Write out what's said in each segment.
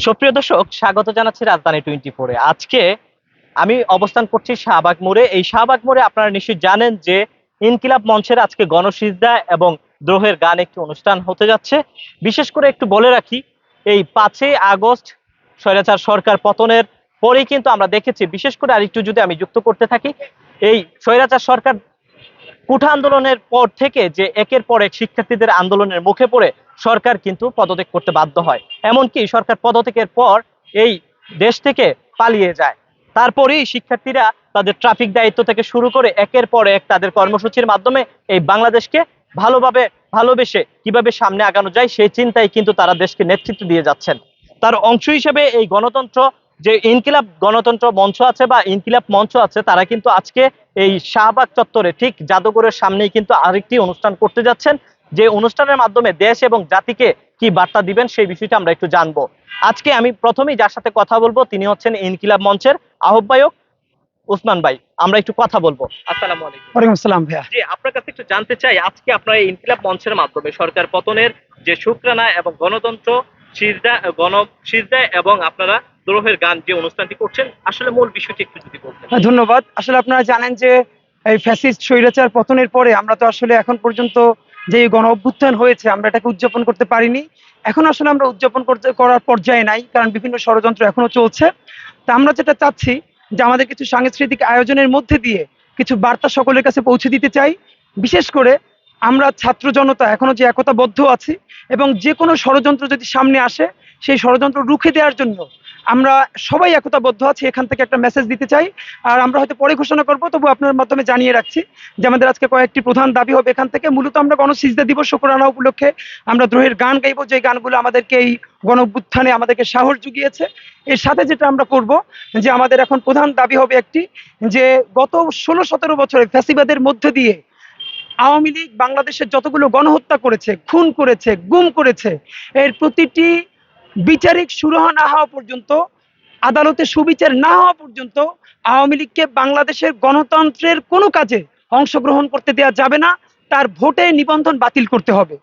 সুপ্রিয় দর্শক, স্বাগত জানাচ্ছি রাজধানী 24-এ। আজকে আমি অবস্থান করছি শাহবাগ মোড়ে। এই শাহবাগ মোড়ে আপনারা নিশ্চয়ই জানেন যে ইনকিলাব মঞ্চের আজকে গণসিজদা এবং দ্রোহের গান একটি অনুষ্ঠান হতে যাচ্ছে। বিশেষ করে একটু বলে রাখি, এই 5ই আগস্ট স্বৈরাচার সরকার পতনের পরেই কিন্তু আমরা দেখেছি, বিশেষ করে আরেকটু যদি আমি যুক্ত করতে থাকি, এই স্বৈরাচার সরকার কুঠা আন্দোলনের পর থেকে যে একের পর এক শিক্ষার্থীদের আন্দোলনের মুখে পড়ে সরকার কিন্তু পদত্যাগ করতে বাধ্য হয়। এমনকি সরকার পদত্যাগের পর এই দেশ থেকে পালিয়ে যায়। তারপরেই শিক্ষার্থীরা তাদের ট্রাফিক দায়িত্ব থেকে শুরু করে একের পর এক তাদের কর্মসূচির মাধ্যমে এই বাংলাদেশকে ভালোভাবে ভালোবেসে কিভাবে সামনে আগানো যায় সেই চিন্তায় কিন্তু তারা দেশকে নেতৃত্ব দিয়ে যাচ্ছেন। তার অংশ হিসেবে এই গণতন্ত্র যে ইনকিলাব গণতন্ত্র মঞ্চ আছে বা ইনকিলাব মঞ্চ আছে, তারা কিন্তু আজকে এই শাহবাগ চত্বরে ঠিক জাদুঘরের সামনেই কিন্তু আরেকটি অনুষ্ঠান করতে যাচ্ছেন, যে অনুষ্ঠানের মাধ্যমে দেশ এবং জাতিকে কি বার্তা দিবেন সেই বিষয়টা আমরা একটু জানবো। আজকে আমি প্রথমেই যার সাথে কথা বলবো তিনি হচ্ছেন ইনকিলাব মঞ্চের আহ্বায়ক ওসমান ভাই। আমরা একটু কথা বলবো। আসসালামু আলাইকুম। ওয়ালাইকুম আসসালাম ভাইয়া। জি, আপনার কাছে একটু জানতে চাই, আজকে আপনারা এই ইনকিলাব মঞ্চের মাধ্যমে সরকার পতনের যে শুকরানা এবং গণতন্ত্র সিজদা এবং আপনারা দ্রোহের গান যে অনুষ্ঠানটি করছেন, আসলে মূল বিষয়টি একটু যদি বলতেন। ধন্যবাদ। আসলে আপনারা জানেন যে এই ফ্যাসিস্ট স্বৈরাচার পতনের পরে আমরা তো আসলে এখন পর্যন্ত যে গণ অভ্যুত্থান হয়েছে আমরা এটাকে উদযাপন করতে পারিনি। এখন আসলে আমরা উদযাপন করার পর্যায়ে নাই, কারণ বিভিন্ন ষড়যন্ত্র এখনো চলছে। তা আমরা যেটা চাচ্ছি যে আমাদের কিছু সাংস্কৃতিক আয়োজনের মধ্যে দিয়ে কিছু বার্তা সকলের কাছে পৌঁছে দিতে চাই। বিশেষ করে আমরা ছাত্র জনতা এখনো যে একতাবদ্ধ আছি এবং যে কোনো ষড়যন্ত্র যদি সামনে আসে সেই ষড়যন্ত্র রুখে দেওয়ার জন্য আমরা সবাই একতাবদ্ধ আছি, এখান থেকে একটা মেসেজ দিতে চাই। আর আমরা হয়তো পরে ঘোষণা করবো, তবু আপনার মাধ্যমে জানিয়ে রাখছি যে আমাদের আজকে কয়েকটি প্রধান দাবি হবে এখান থেকে। মূলত আমরা গণসিজদা দিবস শুকরানা উপলক্ষে আমরা দ্রোহের গান গাইবো, যে গানগুলো আমাদেরকে এই গণ অভ্যুত্থানে আমাদেরকে সাহস জুগিয়েছে। এর সাথে যেটা আমরা করব যে আমাদের এখন প্রধান দাবি হবে একটি, যে গত 16-17 বছরে ফ্যাসিবাদের মধ্যে দিয়ে আওয়ামী লীগ বাংলাদেশের যতগুলো গণহত্যা করেছে, খুন করেছে, গুম করেছে, এর প্রতিটি বিচারিক সুরাহা না হওয়া পর্যন্ত, আদালতে সুবিচার না হওয়া পর্যন্ত আওয়ামী লীগকে বাংলাদেশের গণতন্ত্রের কোনো কাজে অংশগ্রহণ করতে দেওয়া যাবে না। তার ভোটে নিবন্ধন বাতিল করতে হবে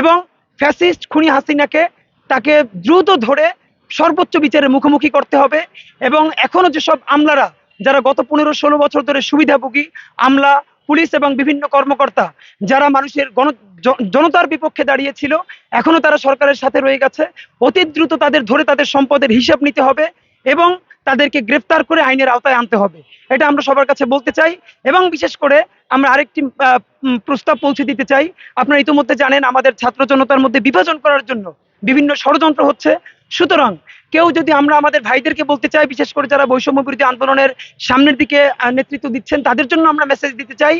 এবং ফ্যাসিস্ট খুনি হাসিনাকে তাকে দ্রুত ধরে সর্বোচ্চ বিচারের মুখোমুখি করতে হবে। এবং এখনো যেসব আমলারা যারা গত 15-16 বছর ধরে সুবিধাভোগী আমলা, পুলিশ এবং বিভিন্ন কর্মকর্তা যারা মানুষের জনতার বিপক্ষে দাঁড়িয়েছিল, এখনো তারা সরকারের সাথে রয়ে গেছে, অতি দ্রুত তাদের ধরে তাদের সম্পদের হিসাব নিতে হবে এবং তাদেরকে গ্রেফতার করে আইনের আওতায় আনতে হবে। এটা আমরা সবার কাছে বলতে চাই। এবং বিশেষ করে আমরা আরেকটি প্রস্তাব পৌঁছে দিতে চাই। আপনারা ইতিমধ্যে জানেন আমাদের ছাত্র জনতার মধ্যে বিভাজন করার জন্য বিভিন্ন ষড়যন্ত্র হচ্ছে। সুতরাং কেউ যদি, আমরা আমাদের ভাইদেরকে বলতে চাই, বিশেষ করে যারা বৈষম্য বিরোধী আন্দোলনের সামনের দিকে নেতৃত্ব দিচ্ছেন, তাদের জন্য আমরা মেসেজ দিতে চাই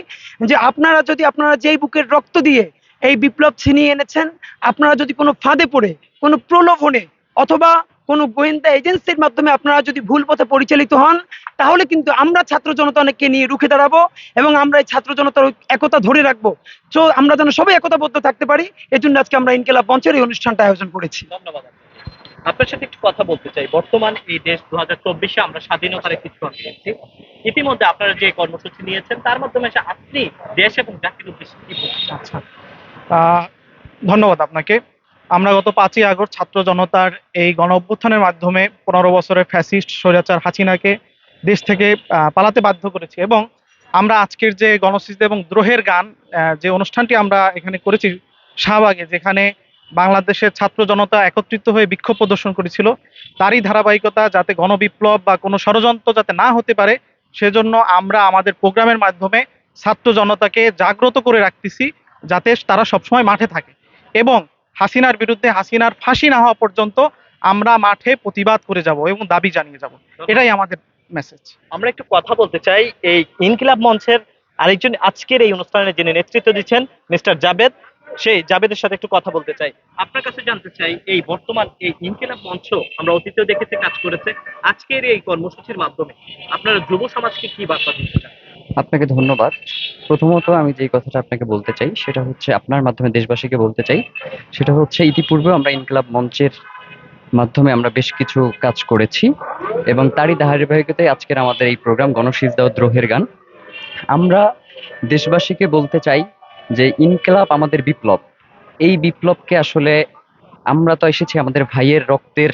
যে আপনারা যেই বুকের রক্ত দিয়ে এই বিপ্লব ছিনিয়ে এনেছেন, আপনারা যদি কোনো ফাঁদে পড়ে, কোনো প্রলোভনে অথবা কোনো গোয়েন্দা এজেন্সির মাধ্যমে আপনারা যদি ভুল পথে পরিচালিত হন, তাহলে কিন্তু আমরা ছাত্র জনতাকে নিয়ে রুখে দাঁড়াবো এবং আমরা এই ছাত্র জনতার একতা ধরে রাখবো। তো আমরা যেন সবাই একতাবদ্ধ থাকতে পারি, এজন্য আজকে আমরা ইনকিলাব মঞ্চের এই অনুষ্ঠানটা আয়োজন করেছি। ধন্যবাদ। আপনার সাথে একটু কথা বলতে চাই, বর্তমান এই দেশ 2024-এ আমরা স্বাধীনতার একটি ক্ষণ পেয়েছি। ইতিমধ্যে আপনারা যে কর্মসূচি নিয়েছেন তার মাধ্যমে আপনি দেশ এবং জাতির উদ্দেশ্যে কি বলছেন? আচ্ছা, ধন্যবাদ আপনাকে। আমরা গত 5ই আগস্ট ছাত্র জনতার এই গণ অভ্যুত্থানের মাধ্যমে 15 বছরের ফ্যাসিস্ট স্বৈরাচার হাসিনাকে দেশ থেকে পালাতে বাধ্য করেছি এবং আমরা আজকের যে গণসিজদা এবং দ্রোহের গান যে অনুষ্ঠানটি আমরা এখানে করেছি শাহবাগে, যেখানে বাংলাদেশের ছাত্র জনতা একত্রিত হয়ে বিক্ষোভ প্রদর্শন করেছিল, তারই ধারাবাহিকতা, যাতে গণবিপ্লব বা কোনো ষড়যন্ত্র যাতে না হতে পারে সেজন্য আমরা আমাদের প্রোগ্রামের মাধ্যমে ছাত্র জনতাকে জাগ্রত করে রাখতেছি, যাতে তারা সবসময় মাঠে থাকে এবং হাসিনার বিরুদ্ধে, হাসিনার ফাঁসি না হওয়া পর্যন্ত আমরা মাঠে প্রতিবাদ করে যাব এবং দাবি জানিয়ে যাব। এটাই আমাদের মেসেজ। আমরা একটু কথা বলতে চাই এই ইনকিলাব মঞ্চের আরেকজন আজকের এই অনুষ্ঠানে যিনি নেতৃত্ব দিচ্ছেন, মিস্টার জাবেদ। সেই জাবেদের সাথে একটু কথা বলতে চাই। আপনার কাছে জানতে চাই, এই বর্তমান এই ইনকিলাব মঞ্চ আমরা অতীতেও দেখেছি কাজ করেছে, আজকের এই কর্মসূচির মাধ্যমে আপনারা যুব সমাজকে কি বার্তা দিতে চান? আপনাকে ধন্যবাদ। প্রথমত আমি যে কথাটা আপনাকে বলতে চাই সেটা হচ্ছে, আপনার মাধ্যমে দেশবাসীকে বলতে চাই, সেটা হচ্ছে ইতিপূর্বে আমরা ইনকিলাব মঞ্চের মাধ্যমে আমরা বেশ কিছু কাজ করেছি এবং তারই ধারাবাহিকতায় আজকের আমাদের এই প্রোগ্রাম গণসিজদা ও দ্রোহের গান। আমরা দেশবাসীকে বলতে চাই যে ইনকিলাব আমাদের বিপ্লব। এই বিপ্লবকে আসলে আমরা তো এসেছি আমাদের ভাইয়ের রক্তের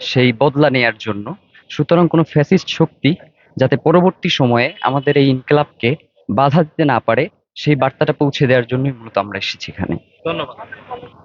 সেই বদলা নেয়ার জন্য। সুতরাং কোনো ফ্যাসিস্ট শক্তি যাতে পরবর্তী সময়ে আমাদের এই ইনকিলাবকে বাধা দিতে না পারে, সেই বার্তাটা পৌঁছে দেওয়ার জন্যই মূলত আমরা এসেছি এখানে। ধন্যবাদ।